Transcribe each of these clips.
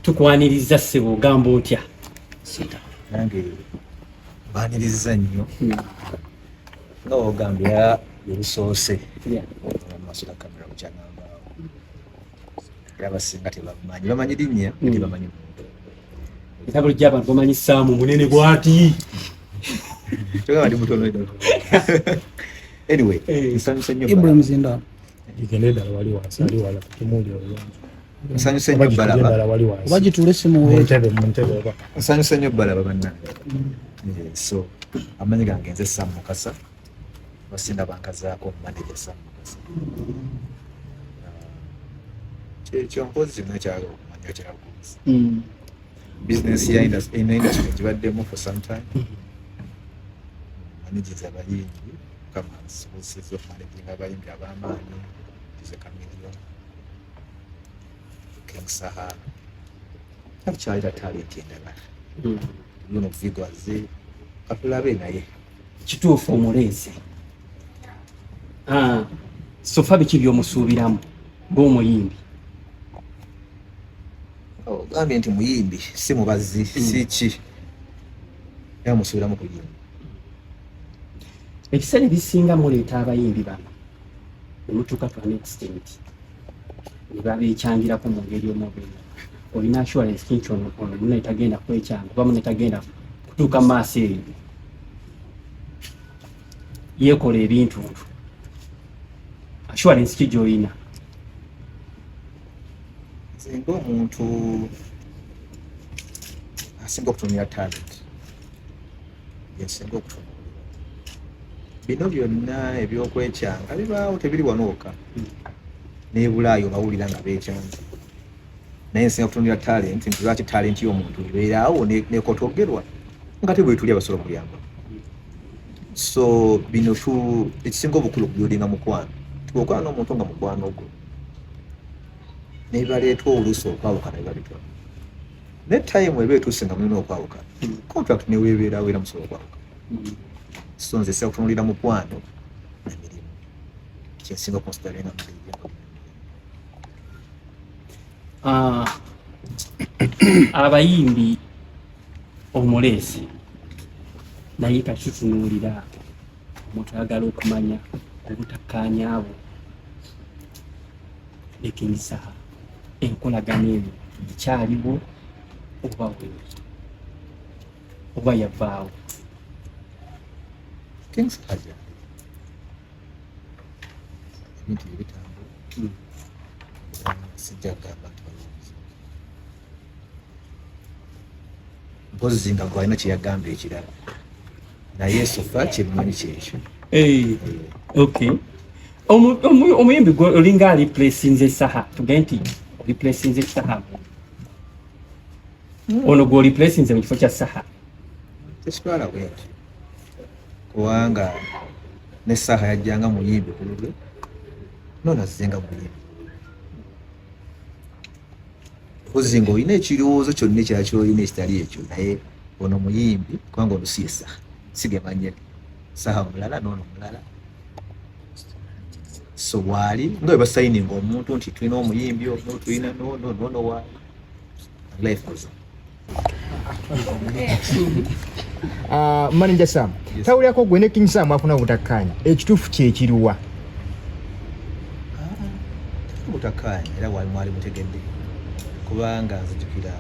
tukwaniriza ssebo ogamba otya? Nange baniriza nnyo nga ogambya ebisoose amasula kamera kukyagambaawo era abasinga bamanyi linnya tebamanyi era bulijjo abantu bamanyi Saamu munene bw'ati togamba ndi mutono anyway nsanyuse nnyo Ibrahim Zinda igende ddala wali wansi ali wala tutumuli obulungi nsanyuse nnyo balaba bagitule simu muntebe oba nsanyuse nnyo balaba bannange so amanyi gange nze Sam Mukasa basinda bankazaako manager Sam Mukasa kyekyo mpozi nakyalo okumanya kyalakuzi business ya industry gibaddemu for some time managers abayimbi kama sources of managing abayimbi ab'amaanyi is a chameleon King Saha akyalira talent endala luno Vigo aze katulabe naye kituufu omuleese sofa biki by'omusuubiramu ng'omuyimbi? Gambye nti muyimbi si mubazi si ki era musuubiramu kuyimba. Ebiseera ebisinga muleeta abayimbi bano ne mutuuka to an extent ne babeekyangirako mu ngeri omubiri olina assurance kinki ono muna tagenda kwekyanga oba muna tagenda kutuuka mu maaso eyo yeekola ebintu assurance ki gy'olina? Nze ng'omuntu asinga okutumira talent yensinga okutumira bino byonna ebyokwekyanga bibaawo tebiri wanooka n'ebulaayo bawulira nga beekyanga naye nsinga okutumira talent nti lwaki talent y'omuntu ebeeraawo nekotogerwa nga tebwetuli abasobola okuyamba. So bino ekisinga obukulu okubyodinga mukwano tikokola n'omuntu nga mukwano ogwo nebaleetwa oluusi okwawukana bibalitwala ne time eba etuuse nga mulina okwawukana contract neweebeerawo era musobola okwawukana. So nze sira kutunulira mukwano na mirimu kyensinga okunsidalenga abayimbi omuleese naye kakitunuulira omuntu ayagala okumanya obutakkaanyaabo ne King Saha enkolagana eno ekyaliwo oba yavaawo? King Saha ebintu ebitambula sijja kugamba nti balungi mpozi nga gwalina kyeyagamba ekirala naye sofa kyebimanyi kyekyo. Okay. Omuyimbi olinga aliplacinze Saha tuge nti oliplacinze Saha ono gw'oliplacinze mu kifo kya Saha tekitwala bwekyo kubanga ne Saha yajjanga muyimbi ku lulwe noona azzenga muyimbi mpozi nga olina ekirowoozo kyonna ekirala kyolina ekitali ekyo naye ono muyimbi kubanga ono si ye Saha sigemanye Saha omulala n'ono omulala. So wali nga bwe basayininga omuntu nti tulina omuyimbi ono tulina nono wali life goes on. Manager Sam, tawulyako gwe ne King Sam afuna butakkaanya ekituufu kyekiriwa? butakkaanya era wali mwali mutegedde kubanga nzijukira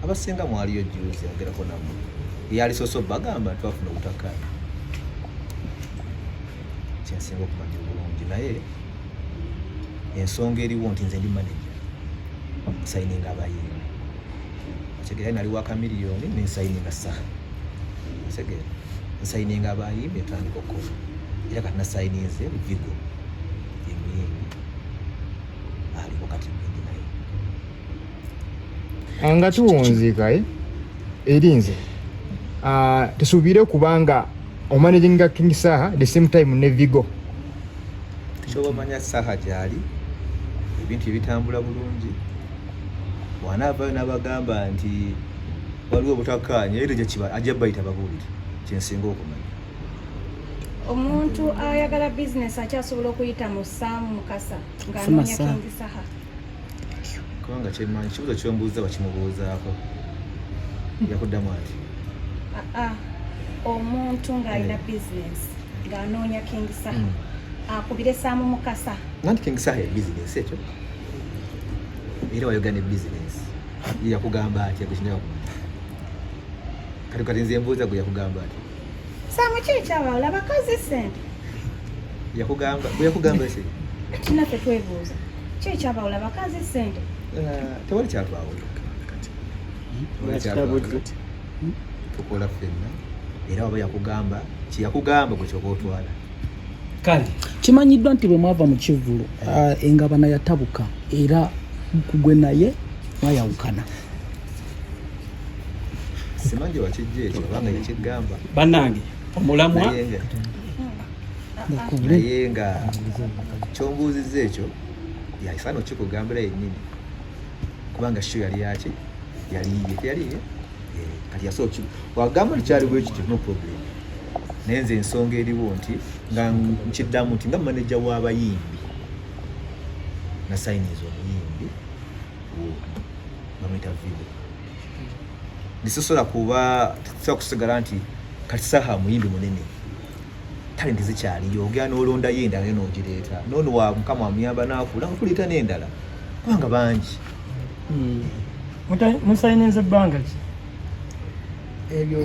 abasinga mwaliyo juzi agerako namu yali soso bagamba twafuna butakkaanya kyensinga okumanya obulungi naye ensonga eriwo nti nze ndi manager nsayininga abayimbi segera nali wa kamiliyoni nensayininga Saha segera nsayininga abayimbi entandika okukola era kati nasayininze Vigo yemuyimbi aliko kati mindi naye nga tuwunzika erinze tusuubire kubanga omanaginga King Saha the same time ne Vigo kyobamanya Saha gyali ebintu ebitambula bulungi wanaavayo n'abagamba nti waliwo obutakkaanya era ajja bayita babuulire kyensinga okumanya. Omuntu ayagala business akyasobola okuyita mu Sam Mukasa ng'anoonya King Saha? kubanga kyemmanyi kibuzo kyombuuza bakimubuuzaako yakuddamu ati omuntu ng'alina bizinesi ng'anoonya King Saha akubire Sam Mukasa nanti King Saha ya bizinesi ekyo era wayogera ne bizinesi yakugamba ati yakushinjawo kati nze mbuuza gwe yakugamba ati Sam kyekyawa olaba kazi ssente yakugamba eki kina tetwebuuza kyekyaba olaba kazi ssente tewali kyatwawula tukola ffenna era waba yakugamba kyeyakugamba gwe kyoba otwala kale kimanyiddwa nti bwe mwava mu kivvulu engabana yatabuka era kugwe naye mwayawukana simanyi wakijja ekyo obanga yakigamba bannange omulamwa naye nga kyombuuzizza ekyo yasaana okikugambira yennyini kubanga sho yali yaki yaliye kati yasobola wagamba likyaliwo ekityo no problem naye nze ensonga eriwo nti nga nkiddamu nti nga maneja w'abayimbi nasayiniza omuyimbi bamwita Vivo ndisobola kusigala nti kati Saha muyimbi munene talenti zikyaliyo ogera n'olondayo endala naye n'ogireeta noono wa Mukama amuyamba n'akula nga tuleeta n'endala kubanga bangi musayiniza ebbanga ki ebyo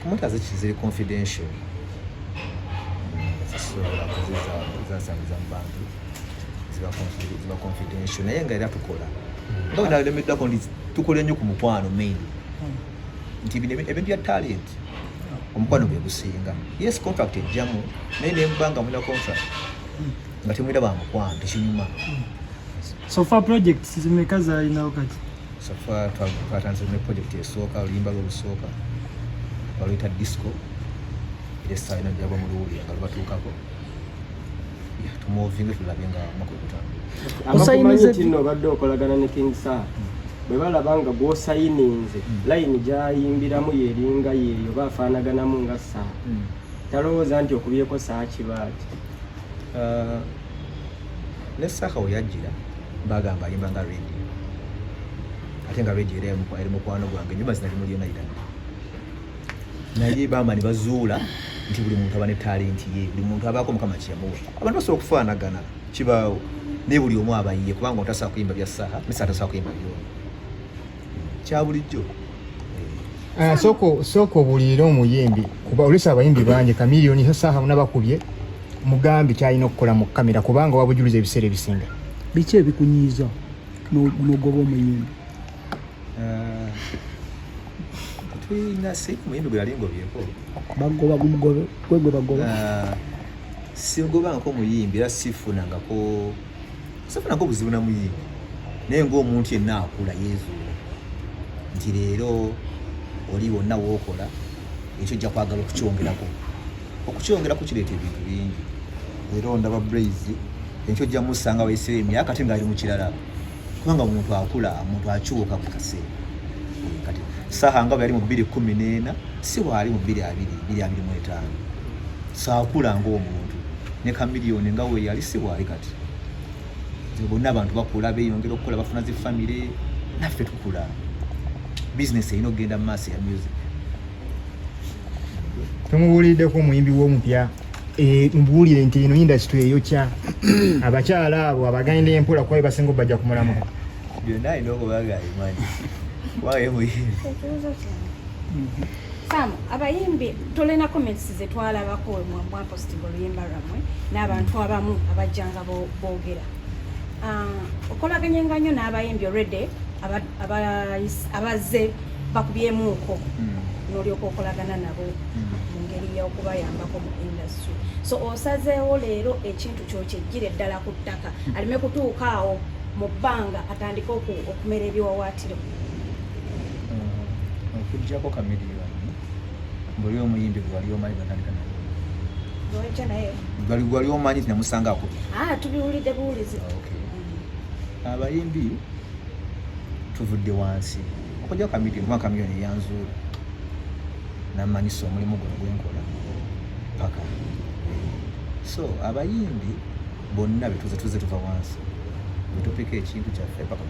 kumota ziri confidential zasangiza mu bantu ziba confidential naye nga era tukola nga nalemeddwako ndi tukola nnyo ku mukwano main nti ebintu bya talent omukwano gwe gusinga yes contract ejjamu naye nembanga mulina contract nga temwira ba mukwano tekinyuma sofa projects zimeka zalinawo kati sofa twatanze ne project esooka oluyimba lwolusooka baluyita disco era essaawa ina gyagwa mu luwulira nga lubatuukako tumuvinge tulabye nga makwe abakumanyi nti nno obadde okolagana ne King Saha bwe balaba nga gw'osayininze layini gy'ayimbiramu yeringa yeeyo baafaanaganamu nga Saha talowooza nti okubyeko Saha kibaaki ne Saha we yajjira bagamba ayimba nga radio ate nga radio era eri mukwano gwange ennyumba zinali muli yonna irana naye bamba ne bazuula nti buli muntu aba ne talenti ye buli muntu abaako Mukama kyeyamuwa abantu basobola okufaanagana kibaawo naye buli omu abayiye kubanga otasobola kuyimba bya Saha misa atasobola kuyimba byona kya bulijjo sooka obuulirire omuyimbi kuba olesa abayimbi bangi Kamiliyoni Saha nabakubye mugambi kyalina okukola mu kamera kubanga wabujuliza ebiseera ebisinga biki ebikunyiiza n'ogoba omuyimbi tulina si omuyimbi gwe yali ngobyeko bagoba gwegwe bagoba singobangako omuyimbi era sifunangako buzibu na muyimbi naye ng'omuntu yenna akula yeezuula nti leero oli wonna wookola ekyo ojja kwagala okukyongerako kireeta ebintu bingi era ondaba Blaze ekyo ojja musanga wayisira emyaka ate ng'ali mu kirala kubanga omuntu akula omuntu akyuka mu kaseera kati Saha nga bwe yali mu 2014 si bwali mu 2025 saakula ng'omuntu ne Kamiliyoni nga we yali si bwali kati bonna abantu bakula beeyongera okukola bafuna zi famire naffe tukula business erina okugenda mu maaso ya music tomubuuliddeko omuyimbi w'omupya mubuulire nti eno industry eyokya abakyala abo abagenda empola kuba basinga bajja kumulamuka byonna alina okubaga ayimanyi waye muyimbi Sam abayimbi tulina comments zetwalabako mwapostinga oluyimba lwammwe n'abantu abamu abajjanga boogera okolaganye nnyo n'abayimbi already abazze bakubyemuuko n'olyoka okolagana nabo mu ngeri y'okubayambako mu industry so osazeewo leero ekintu kyokyejjire ddala ku ttaka aleme kutuuka awo mu bbanga atandike okumera ebiwawaatiro okuggyako Kamiliyoni buli omuyimbi gwe wali omanyi batandika naye wali omanyi nti namusanga akubye tubiwulidde buwulizi abayimbi tuvudde wansi okujja Kamiliyoni kubanga Kamiliyoni yanzuula namanyisa omulimu guno gwenkola paka so abayimbi bonna betuze tuva wansi bwetupika ekintu kyaffe paka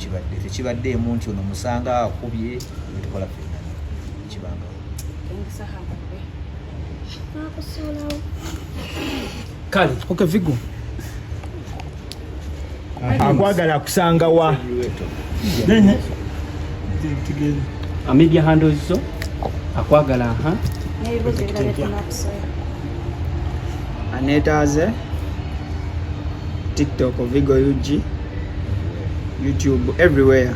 kibadde tekibaddeemu nti ono musanga akubye netukola ffenna kibangawo kale Okay, Vigo. akwagala kusanga wa Then together. media handles zo akwagala n'ebibuzo ebirala tunakusoya Anetaze TikTok, Vigo UG, YouTube, everywhere.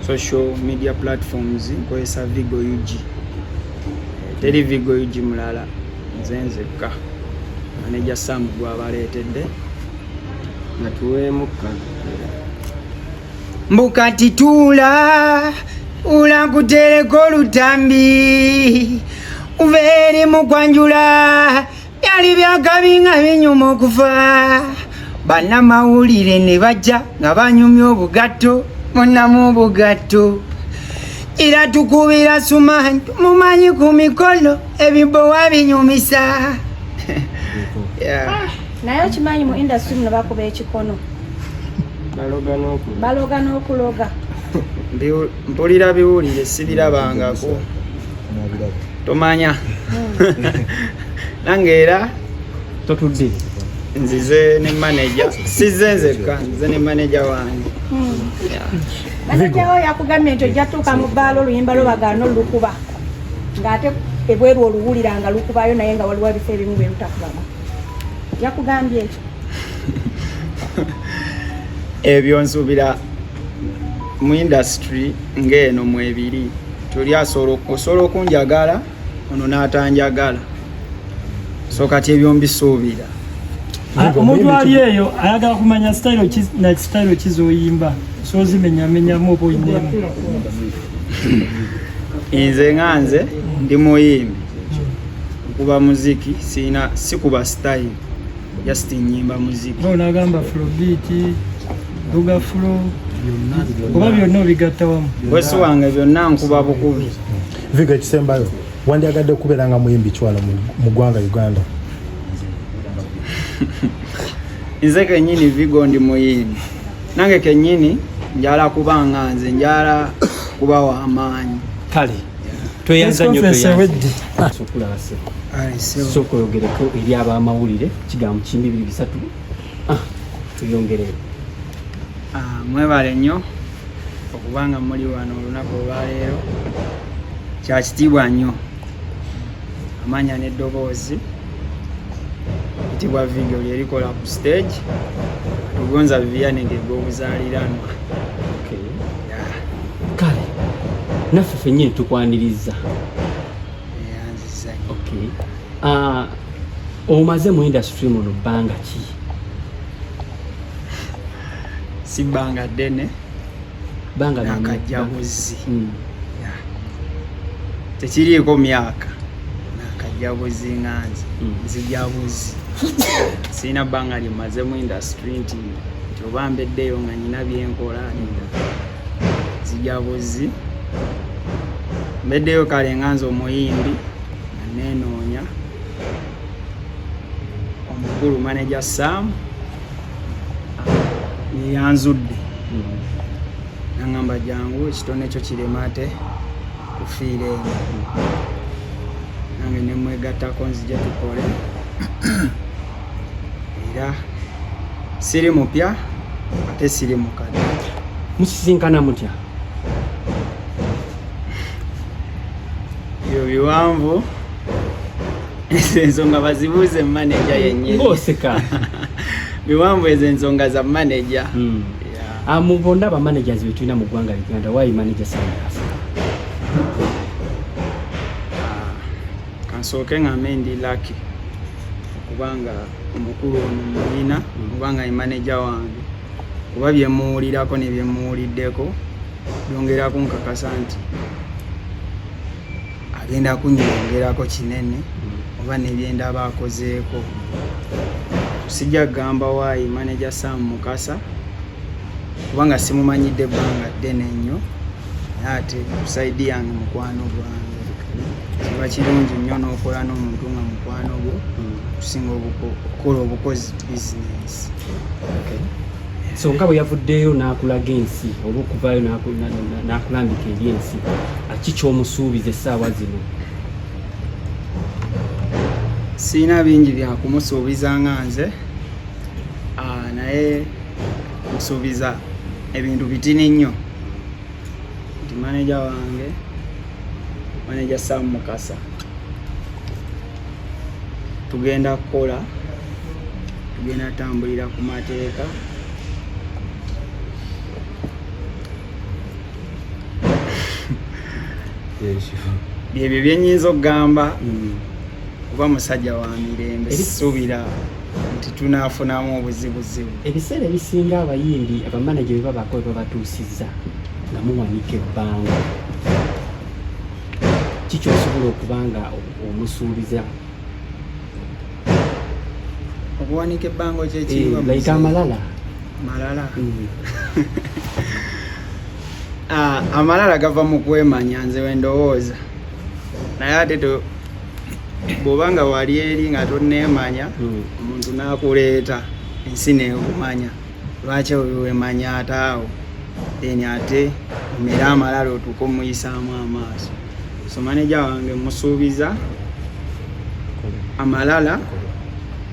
Social media platforms nkozesa Vigo UG. Teri Vigo UG mulala nzenzeka. Manager Sam gwabaleetedde natuwemuka mbukati tula ulakutereko olutambi ubeere mu kwanjula byali byakabinga binyuma okufa bannamawulire ne bajja nga banyumya obugatto munamu obugatto era tukubira sumanyi mumanyi ku mikolo ebibowa binyumisa. naye okimanyi mu industry muno bakuba ekikono baloga n'okuloga mpulira biwulire sibirabangako tomanya nange era totudde nzize ne manager size nzekka nze ne manager wange manajawo yakugambye nti ojja tuuka mu bbaala oluyimba lubagaana olukuba ng'ate ebweru oluwulira nga lukubayo naye nga waliwo ebifo ebimu bye lutakubamu yakugambye ekyo ebyo nsuubira mu industry ng'eno mwebiri tuli osobola okunjagala ono n'atanjagala so kati ebyo mbisuubira. Omuntu ali eyo ayagala kumanya style kizoyimba so zimenyamenyamu oba oyinemu. Nze nganze ndi muyimbi kuba muziki sikuba style just nyimba muziki. Onagamba afrobeat luga flow oba byonna obigatta wamu. Bwesi wange byonna nkuba bukubi. Vigo ekisembayo wandyagadde okubeera nga muyimbi kiwala mu ggwanga Uganda? Nze kennyini Vigo ndi muyimbi nange kennyini njala kuba nga nze njala kuba w'amaanyi. kale tweyanza nnyo Conference sooka oyogereko eri ab'amawulire kigambo kimbi 2 3 tuyongere. Mwebale nnyo okubanga muli wano olunaku olwaleero kya kitiibwa nnyo amanya n'eddoboozi kitibwa Vigo lyerikola ku stage tugonza Vivianenge gw'obuzaaliranwa. kale naffe ffennyini tukwaniriza yanziza omaze mu industry muno bbanga ki? si bbanga ddene bbanga nakajjabuzi tekiriiko myaka nakajjabuzi nganze nzijabuzi sirina bbanga limaze mu industry nti oba mbeddeyo nga nyina byenkola nzijabuzi mbeddeyo kale nganze omuyimbi nga nenoonya omukulu manager Sam yanzudde nangamba jangu ekitone ekyo kirema ate kufiira eno nange nemwegattako nzija tukole era siri mupya ate siri mukadde. musisinkana mutya? ebyo biwanvu ezo ensonga bazibuuze manager yennyini ng'oseka biwanvu ezo ensonga za manager. mu bonna aba managers be tulina mu ggwanga Uganda why manager Sam Africa? kansooke ngambe ndi lucky okubanga omukulu ono mulina okubanga ye manager wange kuba byemuwulirako ne byemuwuliddeko byongera kunkakasa nti agenda kunyongerako kinene oba nebyenda baakozeeko. Sijja kugamba waayi manager Sam Mukasa kubanga simumanyidde ebbanga ddene nnyo naye ate kusaidi yange mukwano gwange kiba kirungi nnyo n'okola n'omuntu nga mukwano gwo kusinga okukola obukozi bizinesi. so nga bwe yavuddeyo n'akulaga ensi oba okuvaayo n'akulambika eri ensi ki ky'omusuubiza essaawa zino? siina bingi byakumusuubiza nga nze naye musuubiza ebintu bitini nnyo nti maneja wange maneja Sam Mukasa tugenda kukola tugenda tambulira ku mateeka byebyo byenyinza okugamba kuba musajja wa mirembe sisuubira nti tunaafunamu obuzibuzibu. Ebiseera ebisinga abayimbi abamanaje bwe babako bwe babatuusizza nga muwanika ebbanga kikyosobola okuba nga omusuubiza okuwanika ebbanga kyekiriwa like amalala amalala gava mu kwemanya nze wendowooza naye ate bw'obanga wali eri nga tonneemanya omuntu n'akuleeta ensi neekumanya lwaki wemanya ate awo then ate omere amalala otuuka omuyisaamu amaaso. So maneja wange musuubiza amalala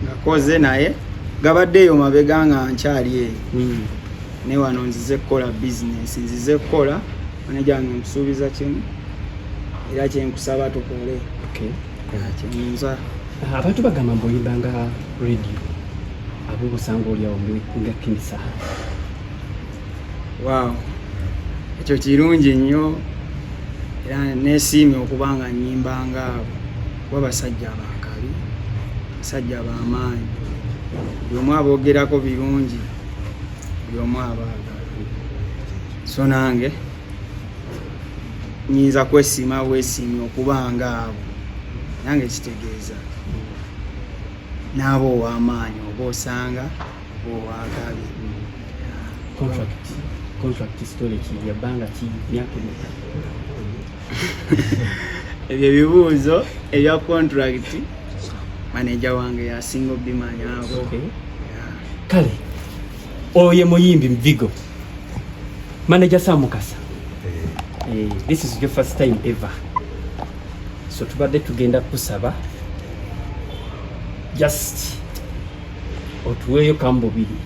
ngakoze naye gabaddeeyo mabega nga nkyali eyo ne wano nzize kukola bizinesi nzize kukola maneja wange musuubiza kimu era kyenkusaba tukole kyeyinza. Abantu bagamba mboyimbanga radio abo busanga oliawo nga kinisa. Wow, ekyo kirungi nnyo era neesiimye okuba nga nyimbanga abo kuba basajja abakabi basajja b'amaanyi buli omu aboogerako birungi buli omu abaagala. So nange nyinza kwesiima bwesiimye okuba nga abo nange kitegeeza n'abo ow'amaanyi oba osanga oba ow'akabi. Contract story ki yabbanga ki myaka ebyo ebibuuzo ebya contract maneja wange yasinga obimanyaako. Kale oyo muyimbi Mvigo maneja Sam Mukasa. This is your first time ever, so tubadde tugenda kusaba just otuweeyo kambo biri